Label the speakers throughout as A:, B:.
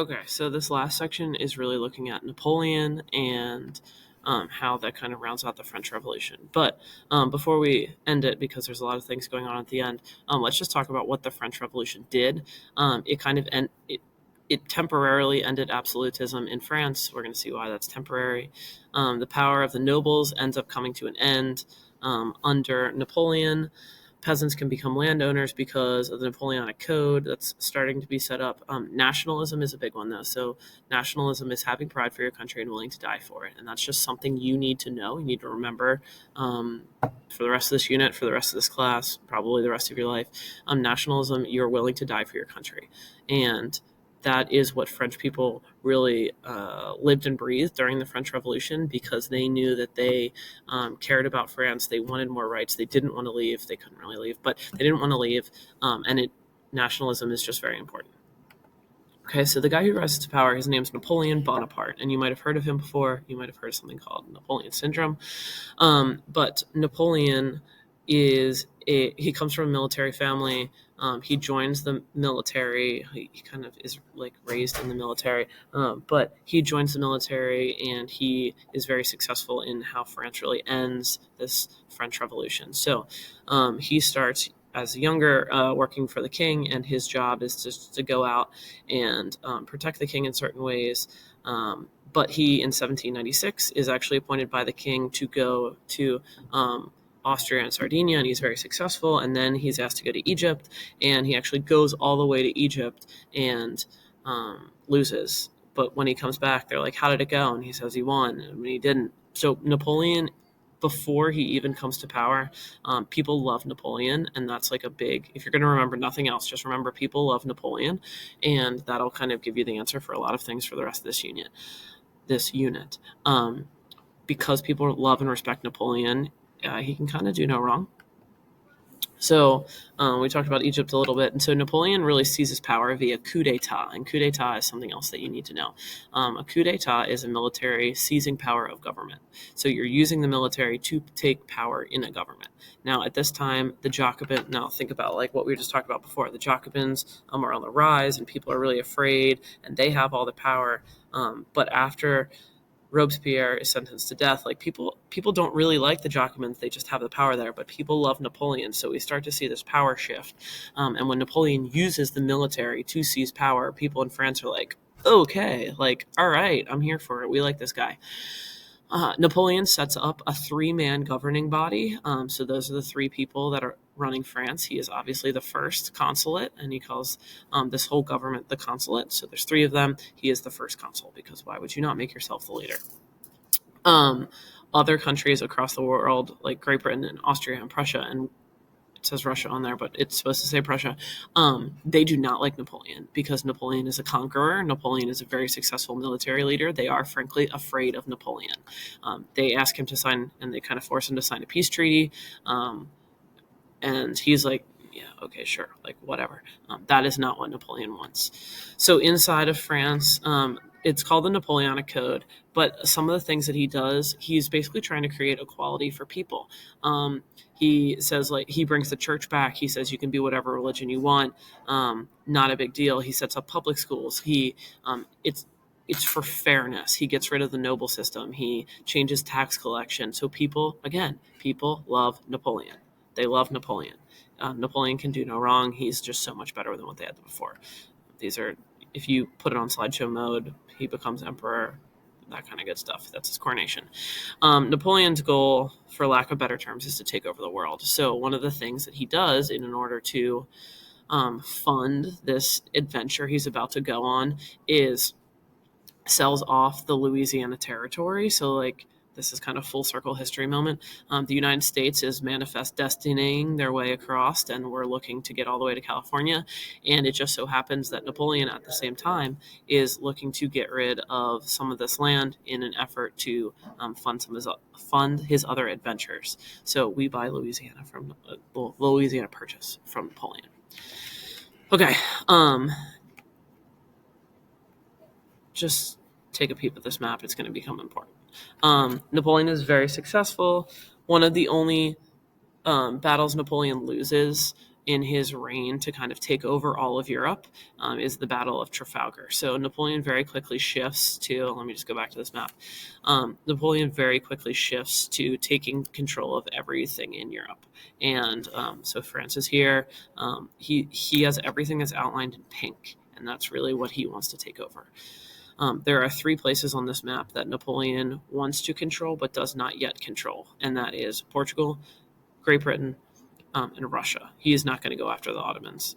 A: Okay, so this last section is really looking at Napoleon and how that kind of rounds out the French Revolution. But before we end it, because there's a lot of things going on at the end, let's just talk about what the French Revolution did. It temporarily ended absolutism in France. We're going to see why that's temporary. The power of the nobles ends up coming to an end under Napoleon. Peasants can become landowners because of the Napoleonic Code that's starting to be set up. Nationalism is a big one, though. So nationalism is having pride for your country and willing to die for it. And that's just something you need to know. You need to remember for the rest of this unit, for the rest of this class, probably the rest of your life. Nationalism, you're willing to die for your country. And that is what French people really lived and breathed during the French Revolution, because they knew that they cared about France. They wanted more rights. They didn't want to leave. They couldn't really leave, but they didn't want to leave. Nationalism is just very important. Okay, so the guy who rises to power, his name's Napoleon Bonaparte, and you might have heard of him before. You might have heard of something called Napoleon syndrome. But Napoleon he comes from a military family. He joins the military. He kind of is like raised in the military, but he joins the military, and he is very successful in how France really ends this French Revolution. So he starts as a younger working for the king, and his job is just to go out and protect the king in certain ways. But he, in 1796, is actually appointed by the king to go to Austria and Sardinia, and he's very successful. And then he's asked to go to Egypt, and he actually goes all the way to Egypt and loses. But when he comes back, they're like, "How did it go?" And he says he won, and he didn't. So Napoleon, before he even comes to power, people love Napoleon, and that's like a big. If you're going to remember nothing else, just remember people love Napoleon, and that'll kind of give you the answer for a lot of things for the rest of this unit. Because people love and respect Napoleon, he can kind of do no wrong. So we talked about Egypt a little bit. And so Napoleon really seizes power via coup d'etat. And coup d'etat is something else that you need to know. A coup d'etat is a military seizing power of government. So you're using the military to take power in a government. Now, at this time, now think about like what we just talked about before. The Jacobins are on the rise, and people are really afraid, and they have all the power. But after Robespierre is sentenced to death, like people don't really like the Jacobins. They just have the power there, but people love Napoleon. So we start to see this power shift. And when Napoleon uses the military to seize power, people in France are like, okay, like, all right, I'm here for it. We like this guy. Napoleon sets up a 3-man governing body. So those are the 3 people that are running France. He is obviously the first consulate, and he calls this whole government the consulate. So there's 3 of them. He is the first consul, because why would you not make yourself the leader? Other countries across the world, like Great Britain and Austria and Prussia, and it says Russia on there, but it's supposed to say Prussia. They do not like Napoleon, because Napoleon is a conqueror. Napoleon is a very successful military leader. They are frankly afraid of Napoleon. They ask him to sign, and they kind of force him to sign a peace treaty. And he's like, yeah, okay, sure, like whatever. That is not what Napoleon wants. So inside of France, it's called the Napoleonic Code, but some of the things that he does, he's basically trying to create equality for people. He says, like, he brings the church back. He says you can be whatever religion you want. Not a big deal. He sets up public schools. It's for fairness. He gets rid of the noble system. He changes tax collection. So people love Napoleon. They love Napoleon. Napoleon can do no wrong. He's just so much better than what they had before. If you put it on slideshow mode, he becomes emperor, that kind of good stuff. That's his coronation. Napoleon's goal, for lack of better terms, is to take over the world. So one of the things that he does in order to fund this adventure he's about to go on is sells off the Louisiana Territory. So, like, this is kind of full circle history moment. The United States is manifest destinying their way across, and we're looking to get all the way to California. And it just so happens that Napoleon, at the same time, is looking to get rid of some of this land in an effort to fund his other adventures. So we buy Louisiana Louisiana Purchase from Napoleon. Okay. Just take a peep at this map. It's going to become important. Napoleon is very successful. One of the only battles Napoleon loses in his reign to kind of take over all of Europe is the Battle of Trafalgar. So Napoleon very quickly shifts to, let me just go back to this map. Napoleon very quickly shifts to taking control of everything in Europe. And so France is here. He has everything that's outlined in pink, and that's really what he wants to take over. There are 3 places on this map that Napoleon wants to control but does not yet control, and that is Portugal, Great Britain, and Russia. He is not going to go after the Ottomans.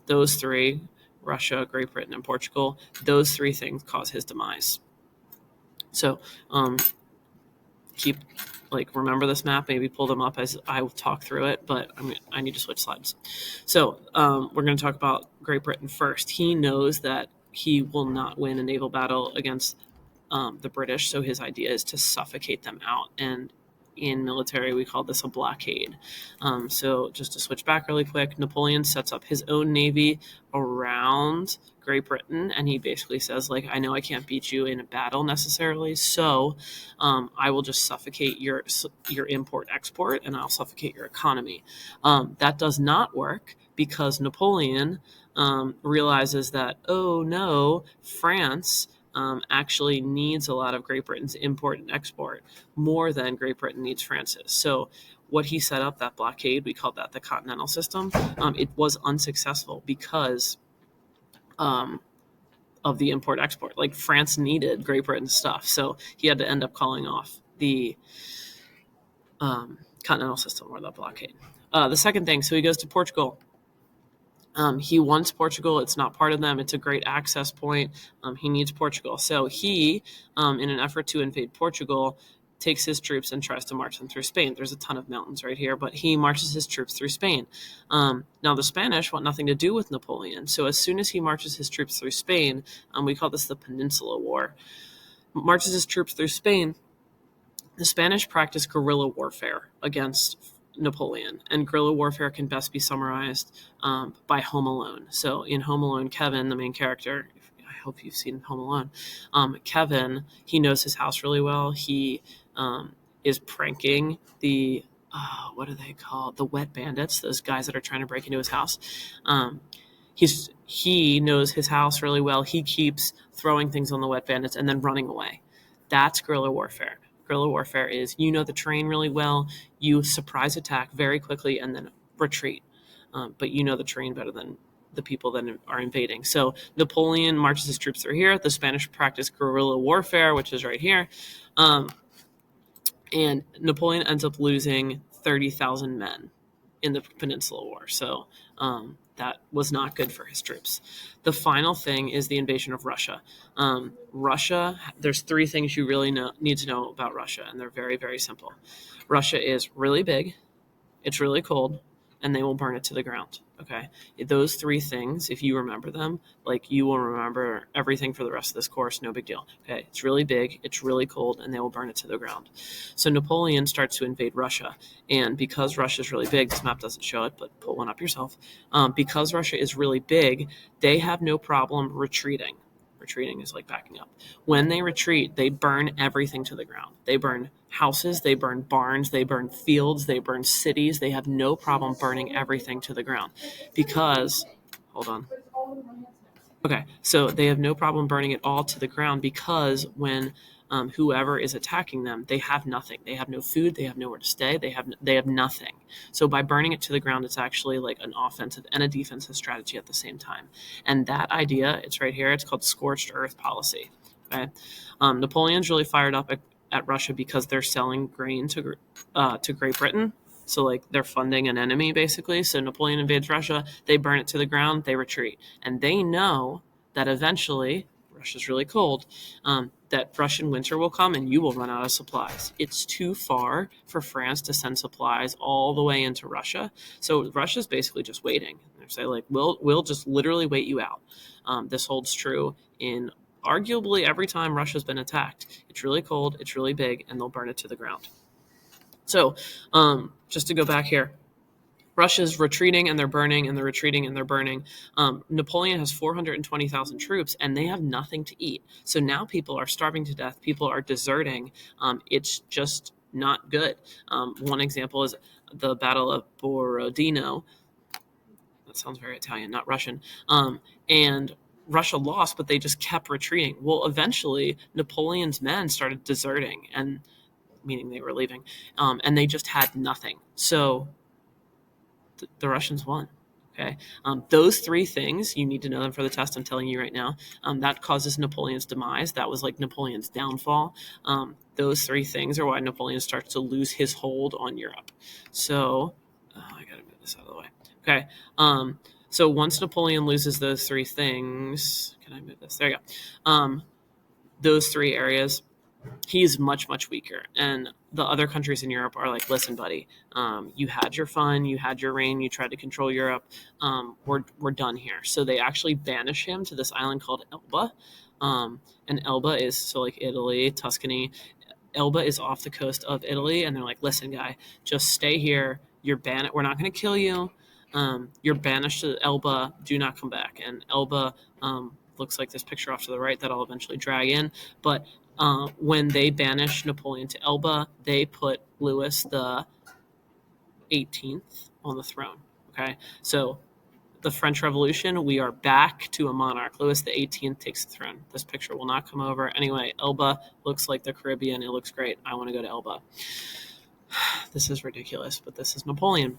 A: Those 3, Russia, Great Britain, and Portugal, those 3 things cause his demise. So remember this map, maybe pull them up as I talk through it, but I need to switch slides. So we're going to talk about Great Britain first. He knows that he will not win a naval battle against the British, so his idea is to suffocate them out, and in military we call this a blockade. So just to switch back really quick, Napoleon sets up his own navy around Great Britain, and he basically says, like, I know I can't beat you in a battle necessarily, so I will just suffocate your import-export, and I'll suffocate your economy. That does not work because Napoleon realizes that, oh no, France actually needs a lot of Great Britain's import and export more than Great Britain needs France's. So what he set up, that blockade, we called that the Continental System, it was unsuccessful because of the import-export. Like, France needed Great Britain's stuff, so he had to end up calling off the Continental System, or the blockade. The second thing, so he goes to Portugal. He wants Portugal. It's not part of them. It's a great access point. He needs Portugal. So he, in an effort to invade Portugal, takes his troops and tries to march them through Spain. There's a ton of mountains right here, but he marches his troops through Spain. Now, the Spanish want nothing to do with Napoleon. So as soon as he marches his troops through Spain, we call this the Peninsula War, marches his troops through Spain, the Spanish practice guerrilla warfare against Napoleon, and guerrilla warfare can best be summarized by Home Alone. So in Home Alone, Kevin, the main character, I hope you've seen Home Alone, Kevin, he knows his house really well. He is pranking the, what are they called? The wet bandits, those guys that are trying to break into his house. He knows his house really well. He keeps throwing things on the wet bandits and then running away. That's guerrilla warfare. Guerrilla warfare is, you know the terrain really well, you surprise attack very quickly and then retreat. But you know the terrain better than the people that are invading. So Napoleon marches his troops through here. The Spanish practice guerrilla warfare, which is right here. And Napoleon ends up losing 30,000 men in the Peninsula War. So that was not good for his troops. The final thing is the invasion of Russia. Russia, there's 3 things you really need to know about Russia, and they're very, very simple. Russia is really big, it's really cold, and they will burn it to the ground. Okay, those 3 things, if you remember them, like, you will remember everything for the rest of this course, no big deal. Okay, it's really big, it's really cold, and they will burn it to the ground. So Napoleon starts to invade Russia, and because Russia is really big, this map doesn't show it, but pull one up yourself. Because Russia is really big, they have no problem retreating. Retreating is like backing up. When they retreat, they burn everything to the ground. They burn houses, they burn barns, they burn fields, they burn cities. They have no problem burning everything to the ground because, hold on. Okay, so they have no problem burning it all to the ground because when whoever is attacking them, they have nothing. They have no food. They have nowhere to stay. They have nothing. So by burning it to the ground, it's actually like an offensive and a defensive strategy at the same time. And that idea, it's right here. It's called scorched earth policy. Okay, Napoleon's really fired up at Russia because they're selling grain to Great Britain. So, like, they're funding an enemy, basically. So Napoleon invades Russia. They burn it to the ground. They retreat. And they know that eventually, Russia's really cold, that Russian winter will come and you will run out of supplies. It's too far for France to send supplies all the way into Russia. So Russia's basically just waiting. They say, like, we'll just literally wait you out. This holds true in arguably every time Russia's been attacked. It's really cold, it's really big, and they'll burn it to the ground. So just to go back here, Russia's retreating and they're burning and they're retreating and they're burning. Napoleon has 420,000 troops and they have nothing to eat. So now people are starving to death. People are deserting. It's just not good. One example is the Battle of Borodino. That sounds very Italian, not Russian. And Russia lost, but they just kept retreating. Well, eventually, Napoleon's men started deserting, and meaning they were leaving, and they just had nothing. So the Russians won. Okay, those three things, you need to know them for the test. I'm telling you right now. That causes Napoleon's demise. That was like Napoleon's downfall. Those three things are why Napoleon starts to lose his hold on Europe. So I gotta move this out of the way. Okay. So once Napoleon loses those three things, can I move this? There you go. Those three areas, he's much, much weaker. And the other countries in Europe are like, listen, buddy, you had your fun, you had your reign, you tried to control Europe. We're done here. So they actually banish him to this island called Elba. And Elba is, so like Italy, Tuscany. Elba is off the coast of Italy. And they're like, listen, guy, just stay here. You're banned. We're not going to kill you. You're banished to Elba. Do not come back. And Elba looks like this picture off to the right that I'll eventually drag in. But when they banished Napoleon to Elba, they put Louis the 18th on the throne. Okay, so the French Revolution, we are back to a monarch. Louis the 18th takes the throne. This picture will not come over. Anyway, Elba looks like the Caribbean. It looks great. I want to go to Elba. This is ridiculous, but this is Napoleon.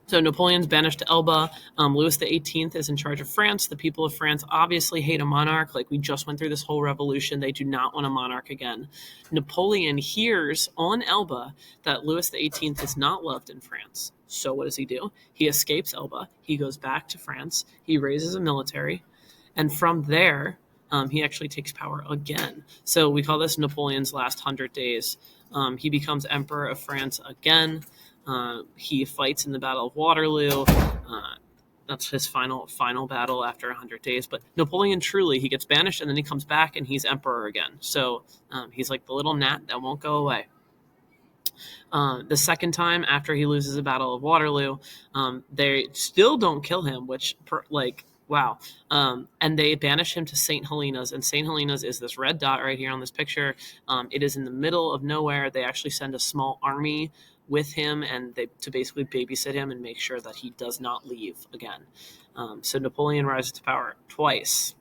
A: So Napoleon's banished to Elba. Louis the 18th is in charge of France. The people of France obviously hate a monarch. Like, we just went through this whole revolution. They do not want a monarch again. Napoleon hears on Elba that Louis the 18th is not loved in France. So what does he do? He escapes Elba. He goes back to France. He raises a military. And from there, he actually takes power again. So we call this Napoleon's last 100 days. He becomes emperor of France again. He fights in the Battle of Waterloo. That's his final battle after 100 days. But Napoleon truly, he gets banished and then he comes back and he's emperor again. So he's like the little gnat that won't go away. The second time after he loses the Battle of Waterloo, they still don't kill him, which wow. And they banish him to St. Helena's. And St. Helena's is this red dot right here on this picture. It is in the middle of nowhere. They actually send a small army with him and to basically babysit him and make sure that he does not leave again. So Napoleon rises to power twice.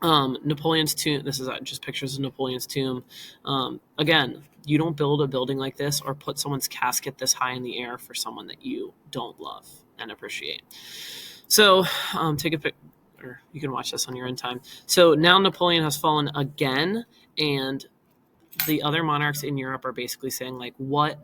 A: Napoleon's tomb, this is just pictures of Napoleon's tomb. Again, you don't build a building like this or put someone's casket this high in the air for someone that you don't love and appreciate. So take a pic, or you can watch this on your own time. So now Napoleon has fallen again, and the other monarchs in Europe are basically saying, like, what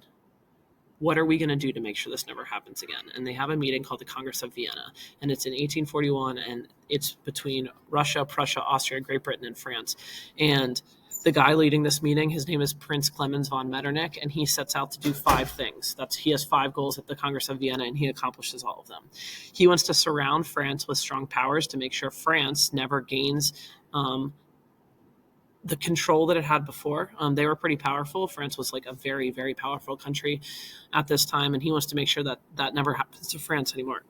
A: are we going to do to make sure this never happens again? And they have a meeting called the Congress of Vienna, and it's in 1841, and it's between Russia, Prussia, Austria, Great Britain, and France. And the guy leading this meeting, his name is Prince Clemens von Metternich, and he sets out to do 5 things. He has 5 goals at the Congress of Vienna, and he accomplishes all of them. He wants to surround France with strong powers to make sure France never gains the control that it had before. They were pretty powerful. France was like a very, very powerful country at this time, and he wants to make sure that that never happens to France anymore.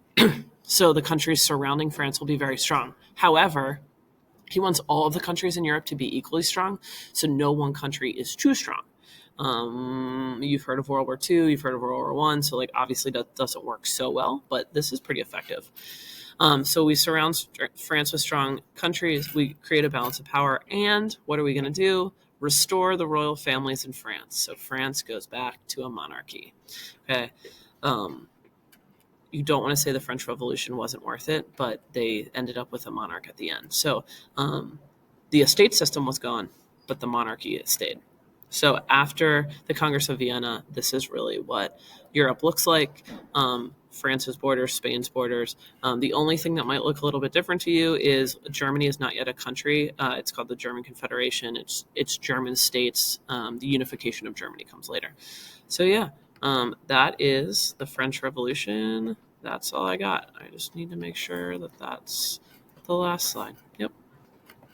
A: So the countries surrounding France will be very strong. However, he wants all of the countries in Europe to be equally strong, so no one country is too strong. You've heard of World War II, you've heard of World War I, so like obviously that doesn't work so well, but this is pretty effective. So we surround France with strong countries. We create a balance of power. And what are we going to do? Restore the royal families in France. So France goes back to a monarchy. Okay. You don't want to say the French Revolution wasn't worth it, but they ended up with a monarch at the end. So the estate system was gone, but the monarchy stayed. So after the Congress of Vienna, this is really what Europe looks like. France's borders, Spain's borders. The only thing that might look a little bit different to you is Germany is not yet a country. It's called the German Confederation. It's German states. The unification of Germany comes later. So yeah, that is the French Revolution. That's all I got. I just need to make sure that that's the last slide. Yep.